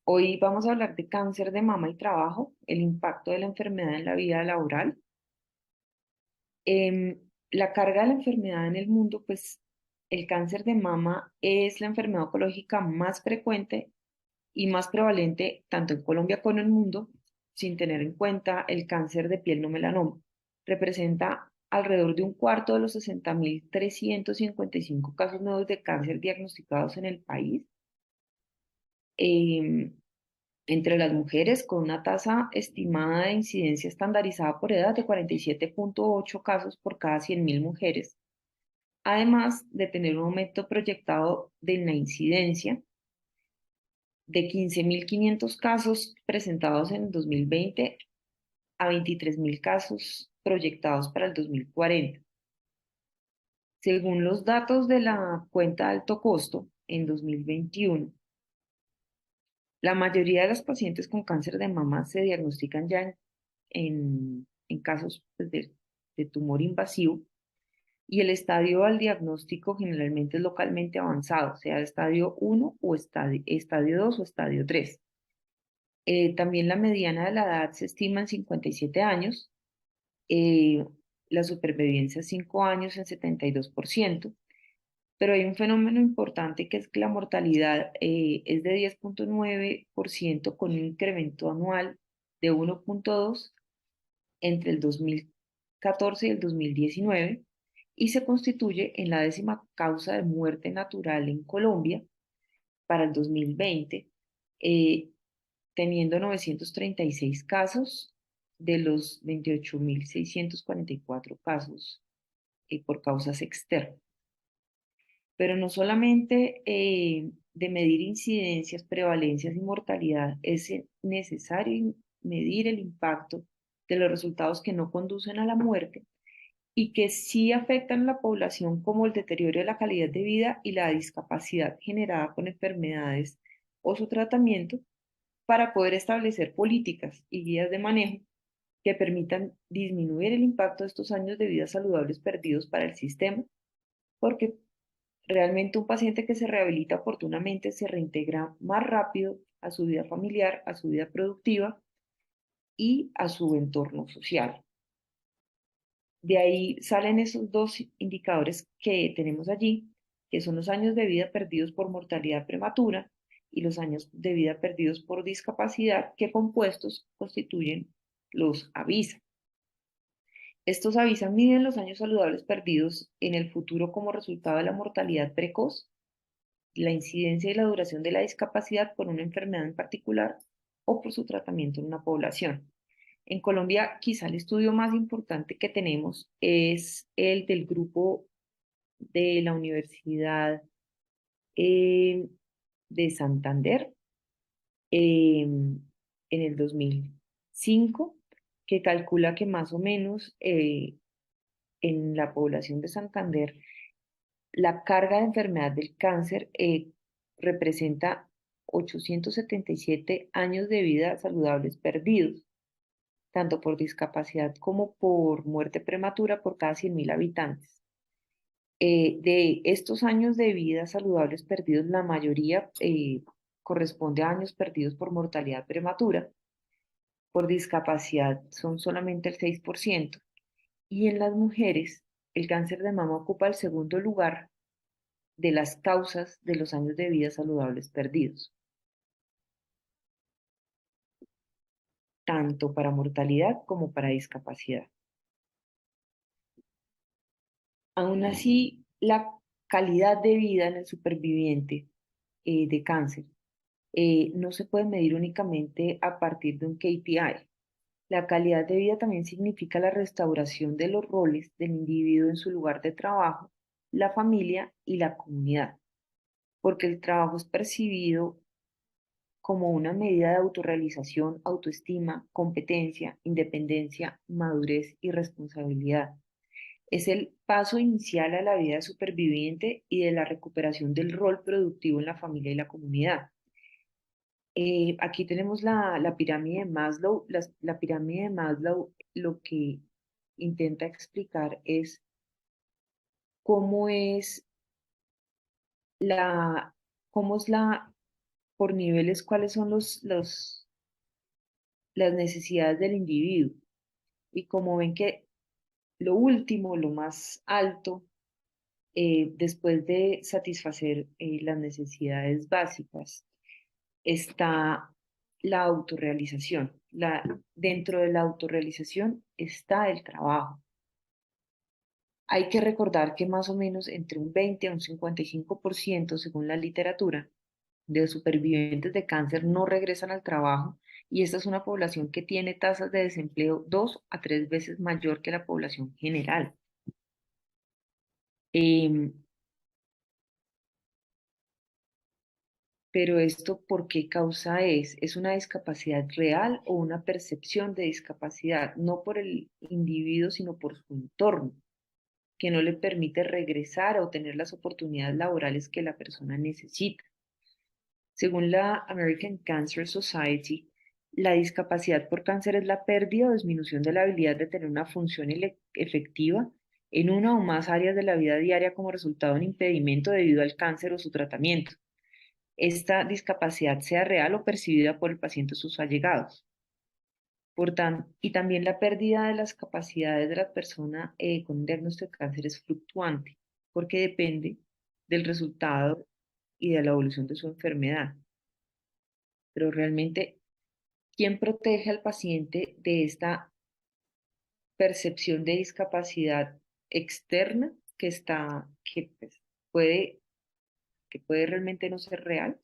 Hoy vamos a hablar de cáncer de mama y trabajo, el impacto de la enfermedad en la vida laboral. La carga de la enfermedad en el mundo, pues el cáncer de mama es la enfermedad oncológica más frecuente y más prevalente tanto en Colombia como en el mundo, sin tener en cuenta el cáncer de piel no melanoma. Representa alrededor de un cuarto de los 60.355 casos nuevos de cáncer diagnosticados en el país. Em, Entre las mujeres con una tasa estimada de incidencia estandarizada por edad de 47,8 casos por cada 100.000 mujeres, además de tener un aumento proyectado de la incidencia de 15.500 casos presentados en el 2020 a 23.000 casos proyectados para el 2040. Según los datos de la cuenta de alto costo, en 2021, la mayoría de los pacientes con cáncer de mama se diagnostican ya en casos pues, de tumor invasivo y el estadio al diagnóstico generalmente es localmente avanzado, sea estadio 1 o estadio 2 o estadio 3. También la mediana de la edad se estima en 57 años, eh, la supervivencia 5 años en 72%, pero hay un fenómeno importante que es que la mortalidad es de 10,9% con un incremento anual de 1,2 entre el 2014 y el 2019 y se constituye en la 10ª causa de muerte natural en Colombia para el 2020, eh, teniendo 936 casos de los 28.644 casos por causas externas. Pero no solamente de medir incidencias, prevalencias y mortalidad, es necesario medir el impacto de los resultados que no conducen a la muerte y que sí afectan a la población, como el deterioro de la calidad de vida y la discapacidad generada con enfermedades o su tratamiento, para poder establecer políticas y guías de manejo que permitan disminuir el impacto de estos años de vida saludables perdidos para el sistema, porque realmente un paciente que se rehabilita oportunamente se reintegra más rápido a su vida familiar, a su vida productiva y a su entorno social. De ahí salen esos dos indicadores que tenemos allí, que son los años de vida perdidos por mortalidad prematura y los años de vida perdidos por discapacidad, que compuestos constituyen los AVISA. Estos AVISA miden los años saludables perdidos en el futuro como resultado de la mortalidad precoz, la incidencia y la duración de la discapacidad por una enfermedad en particular o por su tratamiento en una población. En Colombia, quizá el estudio más importante que tenemos es el del grupo de la Universidad eh, de Santander en el 2005, que calcula que más o menos en la población de Santander la carga de enfermedad del cáncer representa 877 años de vida saludables perdidos, tanto por discapacidad como por muerte prematura por cada 100.000 habitantes. De estos años de vida saludables perdidos, la mayoría corresponde a años perdidos por mortalidad prematura, por discapacidad son solamente el 6%, y en las mujeres el cáncer de mama ocupa el segundo lugar de las causas de los años de vida saludables perdidos, tanto para mortalidad como para discapacidad. Aún así, la calidad de vida en el superviviente de cáncer no se puede medir únicamente a partir de un KPI. La calidad de vida también significa la restauración de los roles del individuo en su lugar de trabajo, la familia y la comunidad, porque el trabajo es percibido como una medida de autorrealización, autoestima, competencia, independencia, madurez y responsabilidad. Es el paso inicial a la vida superviviente y de la recuperación del rol productivo en la familia y la comunidad. Aquí tenemos la pirámide de Maslow. La pirámide de Maslow lo que intenta explicar es cómo es la, cómo es la por niveles cuáles son las necesidades del individuo. Y como ven que lo último, lo más alto, después de satisfacer las necesidades básicas, está la autorrealización. Dentro de la autorrealización está el trabajo. Hay que recordar que más o menos entre un 20 a un 55%, según la literatura, de supervivientes de cáncer no regresan al trabajo y esta es una población que tiene tasas de desempleo 2 a 3 veces mayor que la población general. Em, pero esto, ¿por qué causa es? ¿Es una discapacidad real o una percepción de discapacidad? No por el individuo, sino por su entorno, que no le permite regresar a obtener las oportunidades laborales que la persona necesita. Según la American Cancer Society, la discapacidad por cáncer es la pérdida o disminución de la habilidad de tener una función efectiva en una o más áreas de la vida diaria como resultado de un impedimento debido al cáncer o su tratamiento. Esta discapacidad sea real o percibida por el paciente o sus allegados. Por tanto, y también la pérdida de las capacidades de la persona con un diagnóstico de cáncer es fluctuante, porque depende del resultado y de la evolución de su enfermedad. Pero realmente, ¿quién protege al paciente de esta percepción de discapacidad externa pues, puede, que puede realmente no ser real?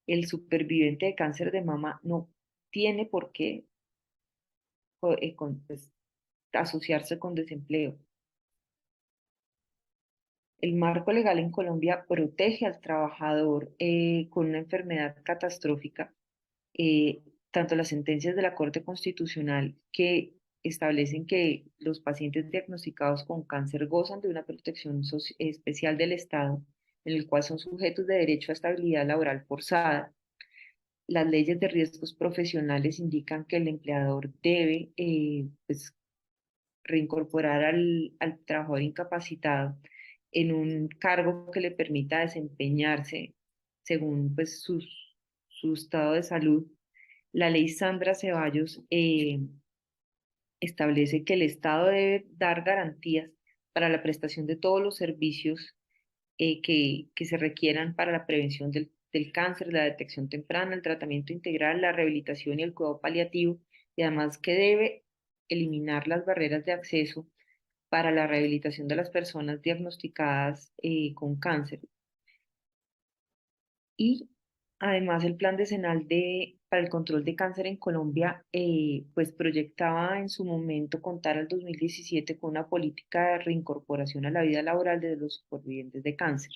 El superviviente de cáncer de mama no tiene por qué pues, asociarse con desempleo. El marco legal en Colombia protege al trabajador con una enfermedad catastrófica, eh, tanto las sentencias de la Corte Constitucional que establecen que los pacientes diagnosticados con cáncer gozan de una protección especial del Estado, en el cual son sujetos de derecho a estabilidad laboral forzada. Las leyes de riesgos profesionales indican que el empleador debe pues, reincorporar al trabajador incapacitado en un cargo que le permita desempeñarse según pues, su estado de salud. La ley Sandra Ceballos establece que el Estado debe dar garantías para la prestación de todos los servicios que se requieran para la prevención del cáncer, la detección temprana, el tratamiento integral, la rehabilitación y el cuidado paliativo, y además que debe eliminar las barreras de acceso para la rehabilitación de las personas diagnosticadas con cáncer. Y además el plan decenal para el control de cáncer en Colombia, pues proyectaba en su momento contar al 2017 con una política de reincorporación a la vida laboral de los supervivientes de cáncer.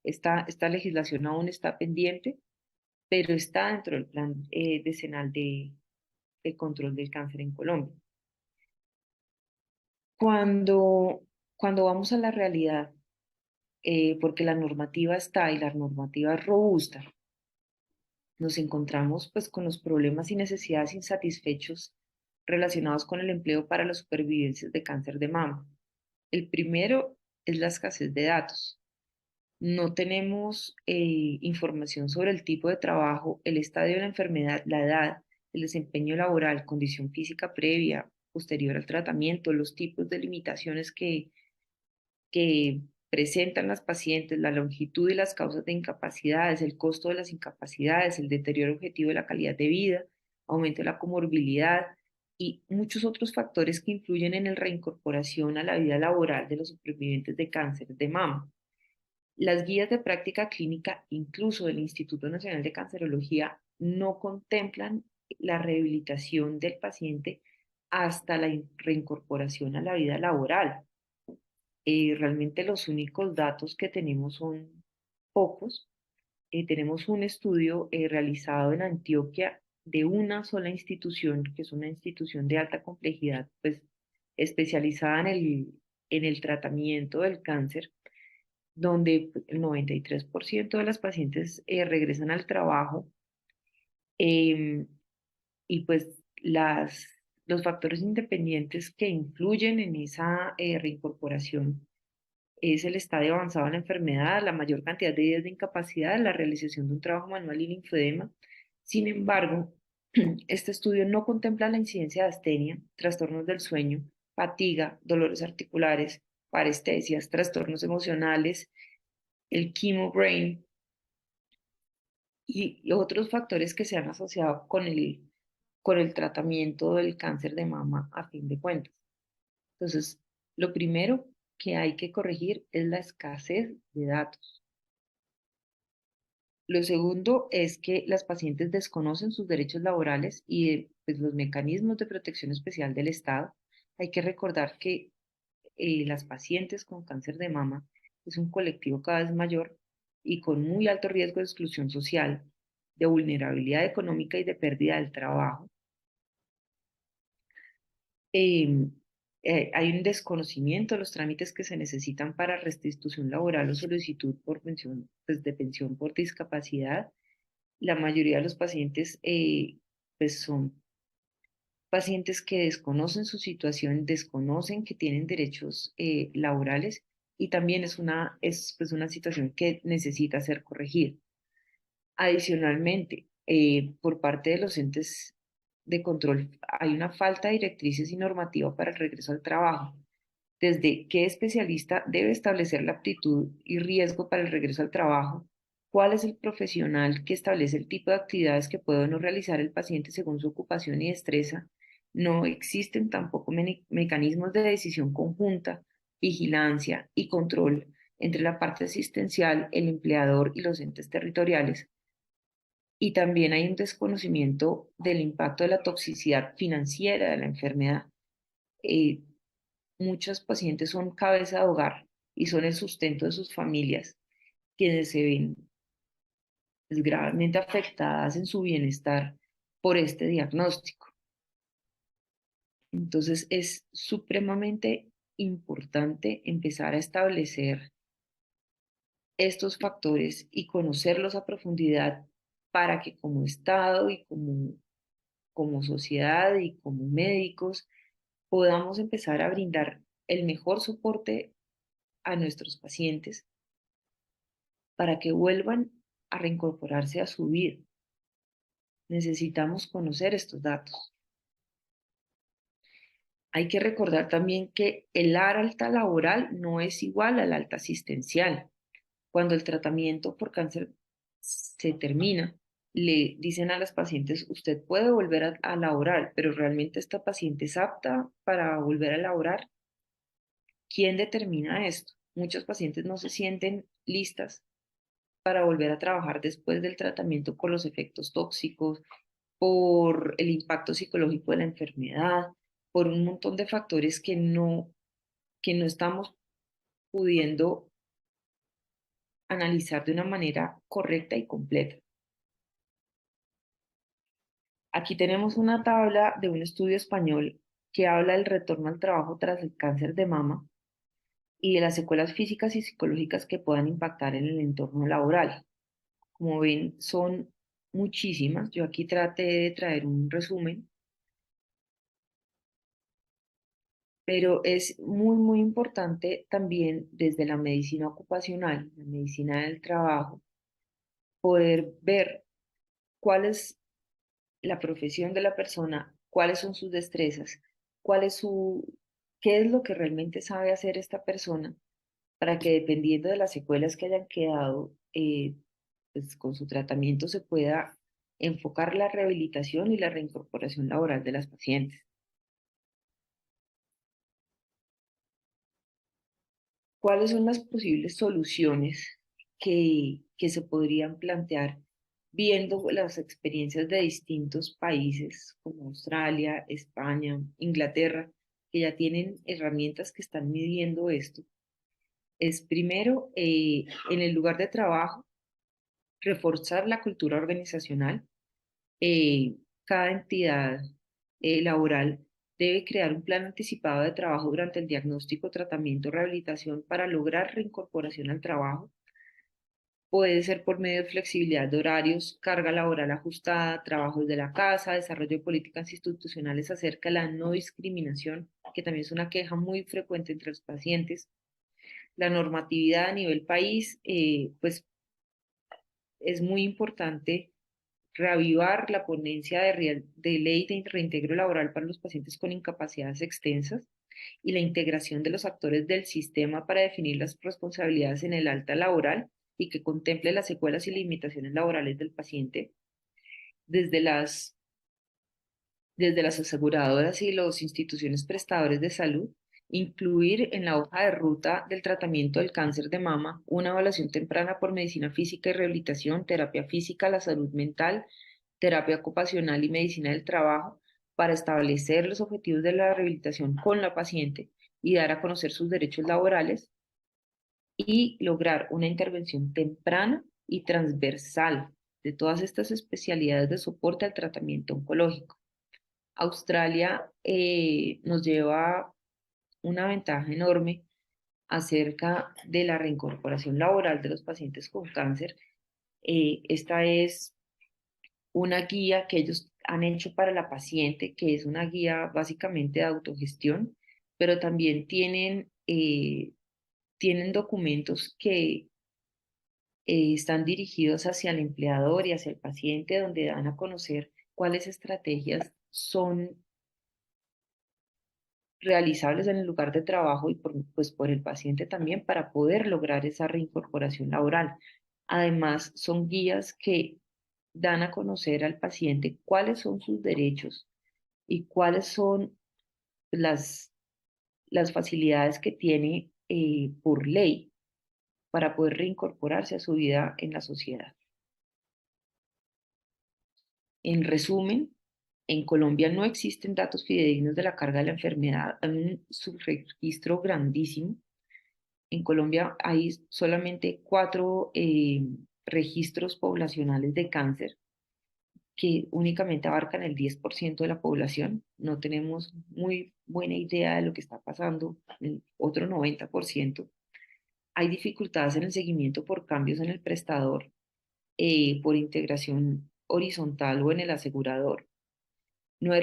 Esta legislación aún está pendiente, pero está dentro del plan decenal de control del cáncer en Colombia. Cuando, cuando vamos a la realidad, porque la normativa está y la normativa es robusta, nos encontramos pues con los problemas y necesidades insatisfechos relacionados con el empleo para los supervivientes de cáncer de mama. El primero es la escasez de datos. No tenemos información sobre el tipo de trabajo, el estadio de la enfermedad, la edad, el desempeño laboral, condición física previa, posterior al tratamiento, los tipos de limitaciones que presentan las pacientes, la longitud y las causas de incapacidades, el costo de las incapacidades, el deterioro objetivo de la calidad de vida, aumento de la comorbilidad y muchos otros factores que influyen en la reincorporación a la vida laboral de los supervivientes de cáncer de mama. Las guías de práctica clínica, incluso del Instituto Nacional de Cancerología, no contemplan la rehabilitación del paciente hasta la reincorporación a la vida laboral. Realmente los únicos datos que tenemos son pocos. Tenemos un estudio realizado en Antioquia de una sola institución, que es una institución de alta complejidad, pues especializada en el tratamiento del cáncer, donde el 93% de las pacientes regresan al trabajo em, y pues los factores independientes que influyen en esa reincorporación es el estadio avanzado de la enfermedad, la mayor cantidad de días de incapacidad, la realización de un trabajo manual y linfedema. Sin embargo, este estudio no contempla la incidencia de astenia, trastornos del sueño, fatiga, dolores articulares, parestesias, trastornos emocionales, el chemo brain y otros factores que se han asociado con el tratamiento del cáncer de mama a fin de cuentas. Entonces, lo primero que hay que corregir es la escasez de datos. Lo segundo es que las pacientes desconocen sus derechos laborales y pues, los mecanismos de protección especial del Estado. Hay que recordar que las pacientes con cáncer de mama es un colectivo cada vez mayor y con muy alto riesgo de exclusión social, de vulnerabilidad económica y de pérdida del trabajo. eh, Hay un desconocimiento de los trámites que se necesitan para restitución laboral o solicitud por pensión, pues de pensión por discapacidad. La mayoría de los pacientes pues son pacientes que desconocen su situación, desconocen que tienen derechos laborales y también es pues una situación que necesita ser corregida. Adicionalmente, por parte de los entes de control, hay una falta de directrices y normativa para el regreso al trabajo. Desde qué especialista debe establecer la aptitud y riesgo para el regreso al trabajo, cuál es el profesional que establece el tipo de actividades que puede o no realizar el paciente según su ocupación y destreza. No existen tampoco mecanismos de decisión conjunta, vigilancia y control entre la parte asistencial, el empleador y los entes territoriales, y también hay un desconocimiento del impacto de la toxicidad financiera de la enfermedad. Eh, Muchos pacientes son cabeza de hogar y son el sustento de sus familias, quienes se ven pues, gravemente afectadas en su bienestar por este diagnóstico. Entonces es supremamente importante empezar a establecer estos factores y conocerlos a profundidad para que como Estado y como sociedad y como médicos podamos empezar a brindar el mejor soporte a nuestros pacientes para que vuelvan a reincorporarse a su vida. Necesitamos conocer estos datos. Hay que recordar también que el alta laboral no es igual al alta asistencial. Cuando el tratamiento por cáncer se termina, le dicen a las pacientes, usted puede volver a laborar, pero realmente esta paciente es apta para volver a laborar. ¿Quién determina esto? Muchos pacientes no se sienten listas para volver a trabajar después del tratamiento con los efectos tóxicos, por el impacto psicológico de la enfermedad, por un montón de factores que no estamos pudiendo analizar de una manera correcta y completa. Aquí tenemos una tabla de un estudio español que habla del retorno al trabajo tras el cáncer de mama y de las secuelas físicas y psicológicas que puedan impactar en el entorno laboral. Como ven, son muchísimas. Yo aquí traté de traer un resumen, pero es muy importante también desde la medicina ocupacional, la medicina del trabajo, poder ver cuál es la profesión de la persona, cuáles son sus destrezas, cuál es qué es lo que realmente sabe hacer esta persona, para que dependiendo de las secuelas que hayan quedado, pues con su tratamiento se pueda enfocar la rehabilitación y la reincorporación laboral de las pacientes. ¿Cuáles son las posibles soluciones que se podrían plantear viendo las experiencias de distintos países como Australia, España, Inglaterra, que ya tienen herramientas que están midiendo esto? Es primero, en el lugar de trabajo, reforzar la cultura organizacional. Cada entidad laboral debe crear un plan anticipado de trabajo durante el diagnóstico, tratamiento, rehabilitación para lograr reincorporación al trabajo. Puede ser por medio de flexibilidad de horarios, carga laboral ajustada, trabajo desde la casa, desarrollo de políticas institucionales acerca de la no discriminación, que también es una queja muy frecuente entre los pacientes. la normatividad a nivel país, pues es muy importante reavivar la ponencia de ley de reintegro laboral para los pacientes con incapacidades extensas y la integración de los actores del sistema para definir las responsabilidades en el alta laboral y que contemple las secuelas y limitaciones laborales del paciente desde las aseguradoras y las instituciones prestadoras de salud, incluir en la hoja de ruta del tratamiento del cáncer de mama una evaluación temprana por medicina física y rehabilitación, terapia física, la salud mental, terapia ocupacional y medicina del trabajo para establecer los objetivos de la rehabilitación con la paciente y dar a conocer sus derechos laborales y lograr una intervención temprana y transversal de todas estas especialidades de soporte al tratamiento oncológico. Australia nos lleva una ventaja enorme acerca de la reincorporación laboral de los pacientes con cáncer. Esta es una guía que ellos han hecho para la paciente, que es una guía básicamente de autogestión, pero también tienen documentos que están dirigidos hacia el empleador y hacia el paciente, donde dan a conocer cuáles estrategias son realizables en el lugar de trabajo y pues por el paciente también para poder lograr esa reincorporación laboral. Además, son guías que dan a conocer al paciente cuáles son sus derechos y cuáles son las, las facilidades que tiene por ley para poder reincorporarse a su vida en la sociedad. En resumen, en Colombia no existen datos fidedignos de la carga de la enfermedad, hay un subregistro grandísimo. En Colombia hay solamente 4 registros poblacionales de cáncer que únicamente abarcan el 10% de la población. No tenemos muy buena idea de lo que está pasando en el otro 90%. Hay dificultades en el seguimiento por cambios en el prestador, por integración horizontal o en el asegurador. No hay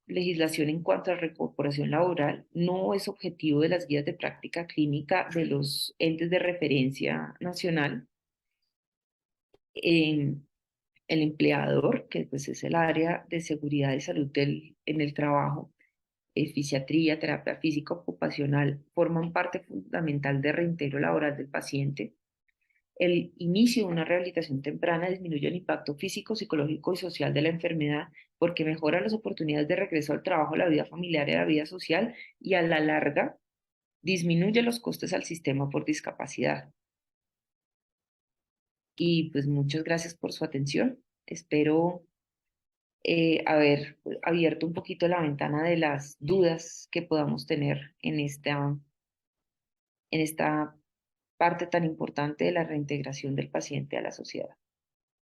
legislación en cuanto a recuperación laboral, no es objetivo de las guías de práctica clínica de los entes de referencia nacional. En el empleador, que pues es el área de seguridad y salud en el trabajo, fisiatría, terapia física ocupacional, forman parte fundamental de reintegro laboral del paciente. El inicio de una rehabilitación temprana disminuye el impacto físico, psicológico y social de la enfermedad porque mejora las oportunidades de regreso al trabajo, a la vida familiar y a la vida social y a la larga disminuye los costes al sistema por discapacidad. Y pues muchas gracias por su atención. Espero haber abierto un poquito la ventana de las dudas que podamos tener en esta parte tan importante de la reintegración del paciente a la sociedad.